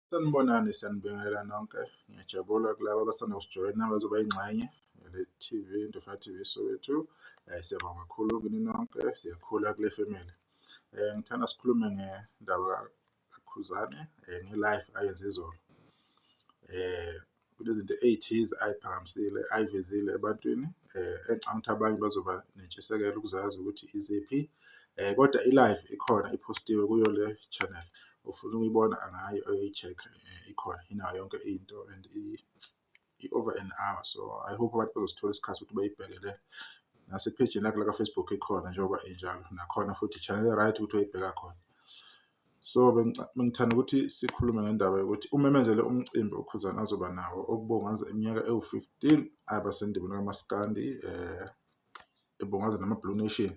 Sanibonani, siyanibingelela nonke. Ngiyajabula kulabo abasanda kusijoyina abazoba yingxenye yale TV, Indofana TV Soweto. Siyabonga kakhulu kini nonke, siyakhula kule family. Ngithanda sikhulume ngendaba kaKhuzani nge-live ayenze izolo. Kunezinto ey'thize ayiphakamisile ayivezile ebantwini, engicabanga ukuthi abanye bazoba nentshisekelo ukuzazi ukuthi iziphi. Kodwa i-live ikhona iphostiwe kuyo le channel. Ufuna ukuyibona angayi oyoyi-check-a, ikhona inayo yonke into and i-over an hour. So I hope abantu bazosithola isikhathi ukuthi bayibhekele nasepage lakhe laka-Facebook ikhona njengoba injalo, nakhona futhi i-channel right ukuthi uyibheka khona. So bengithanda ukuthi sikhulume ngendaba yokuthi umemezele umcimbi uKhuzani azoba nawo okubongaza iminyaka ewu-15 abasendimeni kaMaskandi ebungaza nama-Blue Nation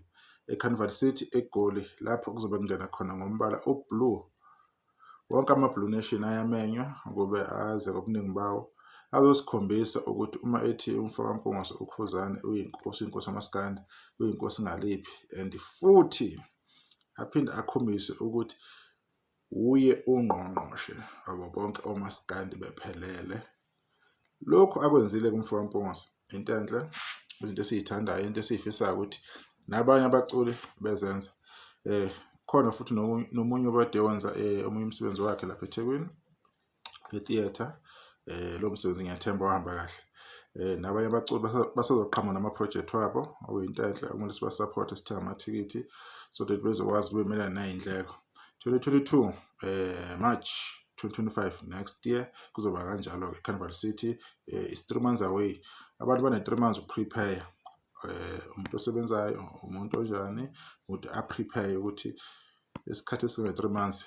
eCarnival City eGoli, lapho kuzobe kungena khona ngombala o-blue. Wonke ama-Blue Nation ayamenywa ukube aze ngobuningi bawo azosikhombisa ukuthi uma ethi umfakaMpungose uKhuzani uyinkosi yaMaskandi, uyinkosi ngaliphi, and futhi aphinde akhombise ukuthi uye ungqongqoshe abo bonke oMaskandi bephelele. Lokhu akwenzile kumfakaMpungose into enhle, izinto esiyithandayo, into esiyifisayo ukuthi nabanye abaculi bezenza. Khona futhi nomunye obade wenza omunye umsebenzi wakhe lapha eThekwini e-theatre. Lo msebenzi ngiyathemba wahamba kahle. Nabanye abaculi basazoqhamuka nama-project wabo okuyinto enhle, kumele sibasupport sithenga amathikithi so that bezokwazi ukumelana ney'ndleko. 2022 March 2025 next year kuzoba kanjalo eCarnival City. It's 3 months away. Abantu bane-3 months ukuprepare. Umuntu osebenzayo, umuntu onjani, ukuthi a-prepare ukuthi isikhathi esinga-3 months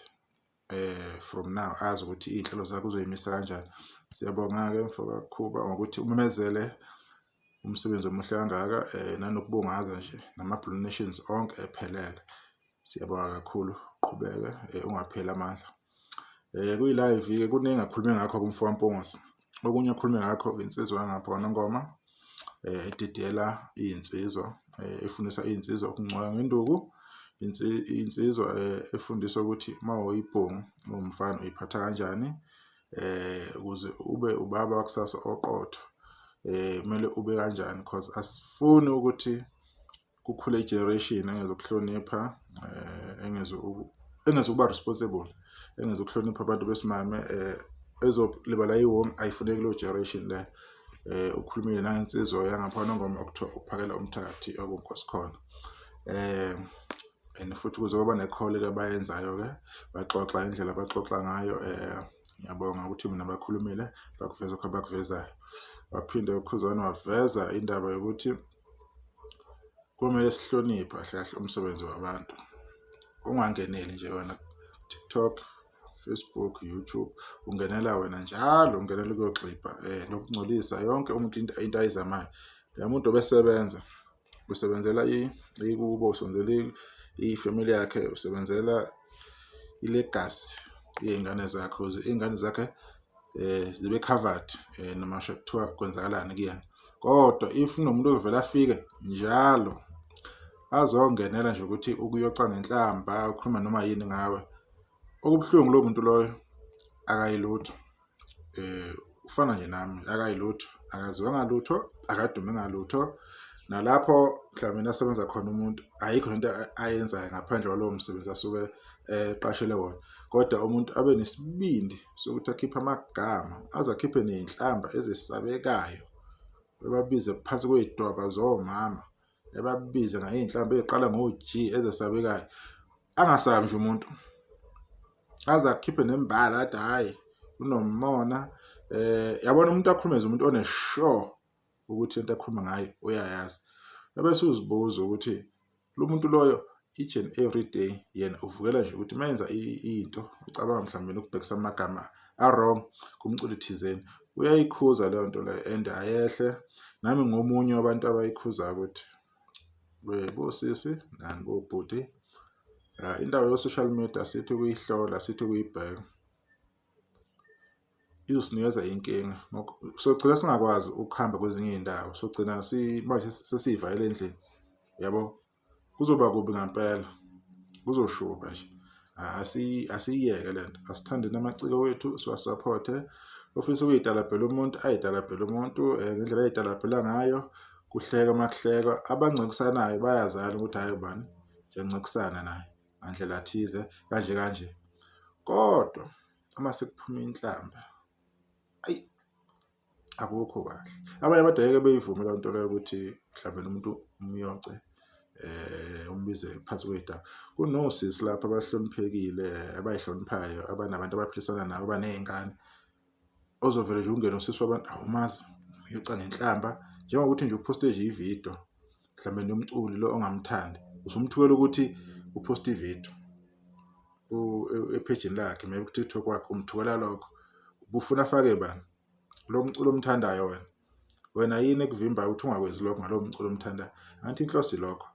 from now azi ukuthi iy'nhlelo zakhe uzoyimisa kanjani. Siyabonga-ke mfowakhuba ngokuthi umemezele umsebenzi omuhle kangaka nanokubungaza nje nama-Blue Nations onke ephelele. Siyabonga kakhulu, qhubeke ungapheli amandla. Kuyi-live-ke kuningi akhulume ngakho kumfakaMpungose. Okunye akhulume ngakho insizwa yangapha Nongoma, edidiyela iy'nsizwa, efundisa iy'nsizwa ukungcwaba ngenduku. Insizwa efundisa ukuthi uma uyibhungu ungumfana uyiphatha kanjani, ukuze ube ubaba wakusasa oqotho, kumele ube kanjani, because asifuni ukuthi kukhule i-generation engezokuhlonipha, engezukuba responsible, engezukuhlonipha abantu besimame, ezolibala iwonga. Ayifuneki leyo generation le. Ukhulumile nangensizwa yangapha Nongoma okuthiwa ukuphakela umthakathi okunkosi khona. And futhi kuzoba nekhole-ke bayenzayo-ke, baxoxa indlela abaxoxa ngayo. Ngiyabonga ukuthi mina bakhulumile bakuveza lokho abakuvezayo. Waphinde uKhuzani waveza indaba yokuthi kumele sihloniphe kahle kahle umsebenzi wabantu. Ungangeneli nje wena TikTok, Facebook, YouTube, ungenela wena njalo, ungenela ukuyogxibha nokungcolisa yonke umuntu into ayizamayo. Le muntu obesebenza, usebenzela ikubo, usebenzela ifamily yakhe, usebenzela ilegacy yey'ngane zakhe, ukuze iy'ngane zakhe zibe covered noma kuthiwa kwenzakalani kuyena. Kodwa if unomuntu ovela afike njalo azongenela nje ukuthi ukuyoca ngenhlamba, ukhuluma noma yini ngawe, okubuhlungu lo muntu loyo akayilutho. Ufana nje nami, akayilutho, akaziwa ngalutho, akadume ngalutho. Nalapho mhlawumbe asebenza khona umuntu ayikho into ayenzayo ngaphandle kwalowo msebenzi asuke eqashele wona. Kodwa umuntu abe nesibindi sokuthi akhiphe amagama, aze akhiphe ney'nhlamba ezisabekayo, bebabize phansi kwey'dwaba zomama, ebabize ngayinhlamba ey'qala ngo-G ezesabekayo. Angasabi nje umuntu, aze akhiphe nembala athi hhayi unomona. Yabona umuntu akhulumeza umuntu one-sure ukuthi into akhuluma ngayo uyayazi. Ebese uzibuza ukuthi lo muntu loyo each and every day yena uvukela nje ukuthi mayenza into ucabanga mhlawumbe ukubhekisa amagama a-wrong kumculi thizeni, uyayikhuza leyo nto leyo and ayehle. Nami ngomunye wabantu abayikhuzayo ukuthi bosisi nani bobhuti, indawo yo-social media sithi ukuyihlola, sithi ukuyibheka, izosinikeza inkinga. Sogcina singakwazi ukuhamba kwezinye iy'ndawo, sogcina manje sesiy'valele endlini, yabo. Kuzoba kubi ngempela, kuzoshuba nje. asiyeke lento, asithande namaciko wethu siwasupporte. Ofisa ukuyidalabhela umuntu ayidalabhela umuntu ngendlela ayidalabhela ngayo, kuhleka makuhlekwa. Abancikisanayo bayazana ukuthi hayi bani siyancintisana naye ngandlela thize kanje kanje, kodwa uma sekuphuma inhlamba ayi akukho kahle. Abanye abadayeke beyivumela lento leyo ukuthi mhlawumbe umuntu umyoce umbize phansi kwedaba. Kunosisi lapha abahloniphekile abayhloniphayo abanabantu abaphilisana nabo abanezingane, ozovela nje ungena usisi wabantu awumazi uyoca ngenhlamba, njengokuthi nje uphoste nje ividiyo mhlawumbe nomculi lo ongamthandi, usumthukela ukuthi uphoste ividiyo ephejini lakhe, maybe ku-TikTok wakhe umthukela lokho. Ubufuna afake bani? Lo mculo omthandayo wena yini ekuvimba ukuthi ungakwenzi lokho ngalowo mculo omthandayo? Angithi inhloso ilokho,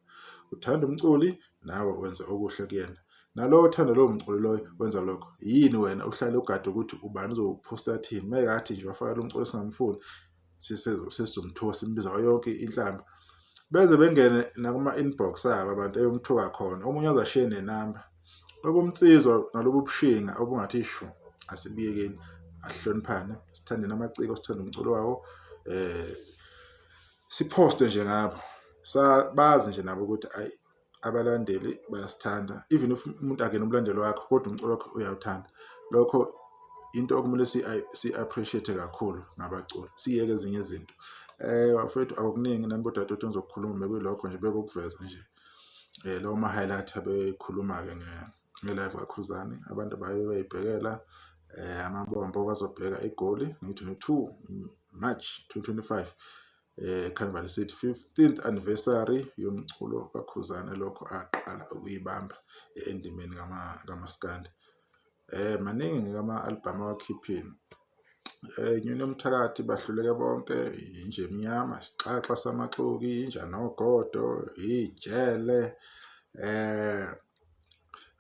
uthanda umculi nawe wenza okuhle kuyena, nalowo othanda lowo mculi loyo wenza lokho. Yini wena uhlale ugade ukuthi ubani uzophosta thini? Mayekathi nje wafaka lo mculo singamfuni sesizomthuka simbiza yonke inhlamba, beze bengene nakuma-inbox abo abantu eyomthuka khona, omunye azashiye nenamba. Lobo mtsizwa nalobo bushinga obungathi shu asibiyekeni, asihloniphane, sithande namaciko, sithande umculo wawo, siphoste nje ngabo, bazi nje nabo ukuthi ayi abalandeli bayasithanda. Even if umuntu akena umlandeli wakho kodwa umculo wakho uyawuthanda, lokho into okumele si-appreciate kakhulu ngabaculi, siyeke ezinye izinto. Wafethu akukuningi nani bodadewethu engizokukhuluma bekuyilokho nje bekukuveza nje lawo ma-highlight abekhuluma-ke nge-live kaKhuzani. Abantu bayibhekela amabombo bazobheka igoli nge-22 March 2025 Carnival City 15th anniversary yomculo kaKhuzani, lokho aqala ukuyibamba endimeni kaMaskandi. Maningi ama-album awakhiphile, Nyoni Yomthakathi, Bahluleke Bonke, Inje Emnyama, Isixaxa Samaxuki, Inja Nogodo, Ijele,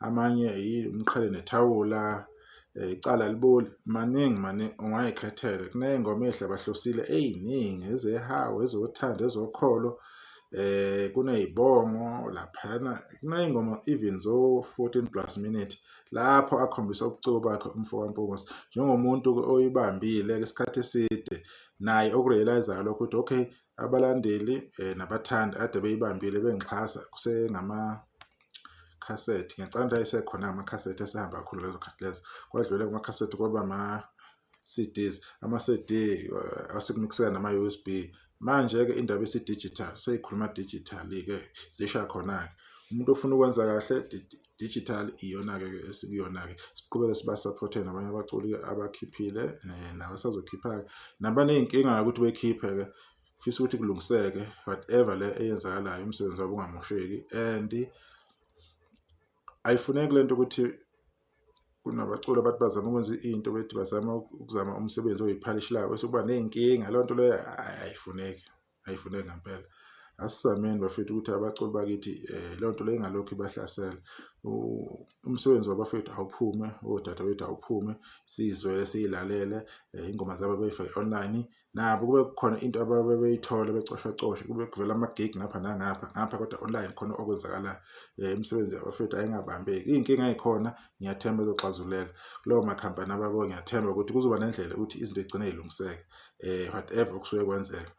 amanye Umqhele Nethawula, Icala Liboli. Maningi ungayikhethela, kuney'ngoma ehlabahlosile ey'ningi ezehawu, ezothando, ezokholo, kuney'bongo laphana, kuney'ngoma even zo-14+ minutes lapho akhombisa ubuciko bakhe umfowampunzi njengomuntu oyibambile isikhathi eside, naye okurealizayo lokho ukuthi okay, abalandeli nabathandi ade beyibambile bengixhasa kusengama-cassette. Ngiyacanda ayisekhona ama-cassette esehamba kakhulu lezo khathi lezo, kwadlule kuma-cassette kwaba ama-CDs, ama-CD asekumikseka nama-USB. Manje-ke indaba esi-digital, seyikhuluma digital-ke zisha khona-ke. Umuntu ofuna ukwenza kahle digital iyona-ke esikuyona-ke, siqhubeke sibasupporte nabanye abaculi abakhiphile nabasazokhipha-ke, nabaney'nkinga ukuthi bekhiphe-ke fisa ukuthi kulungiseke whatever le eyenzakalayo, umsebenzi wabo ungamosheki. And ayifuneki lento ukuthi kunabaculi abathi bazama ukwenza into bethi bazama umsebenzi oyiphalishi labo bese kuba ney'nkinga. Leyo nto leyo ayifuneki ngempela. Asizameni bafethu ukuthi abaculi bakithi leyo nto leyo ingalokhu ibahlasela. Umsebenzi wabafethu awuphume, odadewethu awuphume, siyizwele siyilalele, ingoma zabo beyifake online, nabo kube khona into ababeyithola becoshacoshe, kube kuvela ama-gig ngapha nangapha kodwa online khona okwenzakalayo. Imisebenzi yabafethu ayingabambeki, iy'nkinga ey'khona ngiyathemba izoxazululeka. Kulowo makhampani abako ngiyathemba ukuthi kuzoba nendlela ukuthi izinto y'gcine y'lungiseke, whatever okusuke kwenzeka.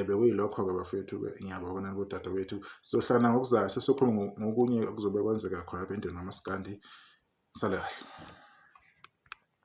Bekuyilokho-ke bafethu-ke, ngiyababona bodadewethu, sizohlala ngokuzayo sesiyokhuluma ngokunye okuzobe kwenzeka khona lapha endweni kaMaskandi. Sale kahle.